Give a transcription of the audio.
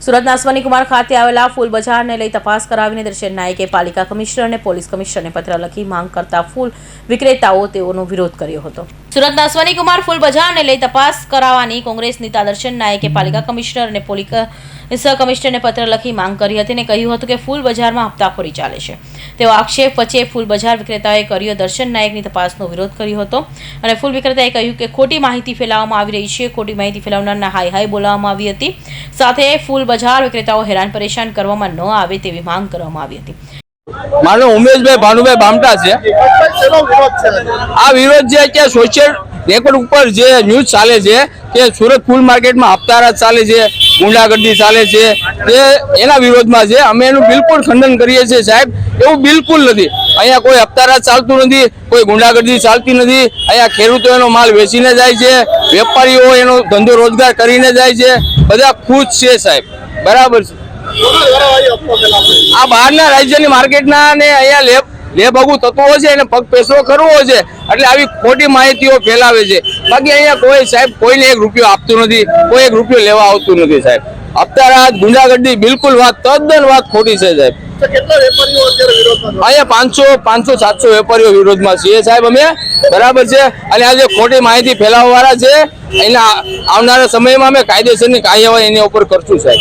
સુરતના અશ્વની કુમાર ખાતે આવેલા ફૂલ બજારને લઈ તપાસ કરાવીને દર્શન નાયકે પાલિકા કમિશનર અને પોલીસ કમિશનરને પત્ર લખી માંગ કરતા ફૂલ વિક્રેતાઓ તેઓનો વિરોધ કર્યો હતો। સુરતના અશ્વની કુમાર ફૂલ બજારને લઈ તપાસ કરાવવાની કોંગ્રેસ નેતા દર્શન નાયકે પાલિકા કમિશનર અને પોલીસ કમિશનરને પત્ર લખી માંગ કરી હતી અને કહ્યું હતું કે ફૂલ બજારમાં હપ્તાખોરી ચાલે છે। તેઓ આક્ષેપ વચ્ચે ફૂલ બજાર વિક્રેતાઓએ કર્યો દર્શન નાયકની તપાસનો વિરોધ કર્યો હતો અને ફૂલ વિક્રેતાએ કહ્યું કે ખોટી માહિતી ફેલાવવામાં આવી રહી છે। ખોટી માહિતી ફેલાવનારના હાય હાય બોલાવવામાં આવી હતી। સાથે ફૂલ બજાર વિક્રેતાઓ હેરાન પરેશાન કરવામાં ન આવે તેવી માંગ કરવામાં આવી હતી। મારો ઉમેશભાઈ ભાનુભાઈ બામટા છે। આ વિરોધ જે કે સોશિયલ રેકોર્ડ ઉપર જે ન્યૂઝ ચાલે છે કે સુરત ફૂલ માર્કેટમાં હપ્તારાજ ચાલે છે, ગુંડાગર્દી ચાલે છે, તે એના વિરોધમાં છે। અમે એનું બિલકુલ ખંડન કરીએ છીએ સાહેબ। એવું બિલકુલ નથી। અહીંયા કોઈ હપ્તારાજ ચાલતું નથી, કોઈ ગુંડાગર્દી ચાલતી નથી। અહીંયા ખેડૂતો એનો માલ વેચીને જાય છે, વેપારીઓ એનો ધંધો રોજગાર કરીને જાય છે, બધા ખુશ છે સાહેબ। બરાબર છે। આ બહારના રાજ્યની માર્કેટના ને અહીંયા લેભાગુ તત્વો છે એને પગ પેસરો કરવો છે એટલે આવી ખોટી માહિતીઓ ફેલાવે છે। બાકી અહીંયા કોઈ સાહેબ કોઈને 1 રૂપિયો આપતું નથી, કોઈ 1 રૂપિયો લેવા આવતું નથી સાહેબ। હપ્તારાજ ગુંડાગર્દી બિલકુલ વાત તદ્દન વાત ખોટી છે સાહેબ। અહીંયા 500-700 વેપારીઓ વિરોધમાં છીએ સાહેબ અમે। બરાબર છે। અને આ જે ખોટી માહિતી ફેલાવવા વાળા છે એના આવનારા સમયમાં અમે કાયદેસરની કાર્યવાહી એની ઉપર કરશું સાહેબ।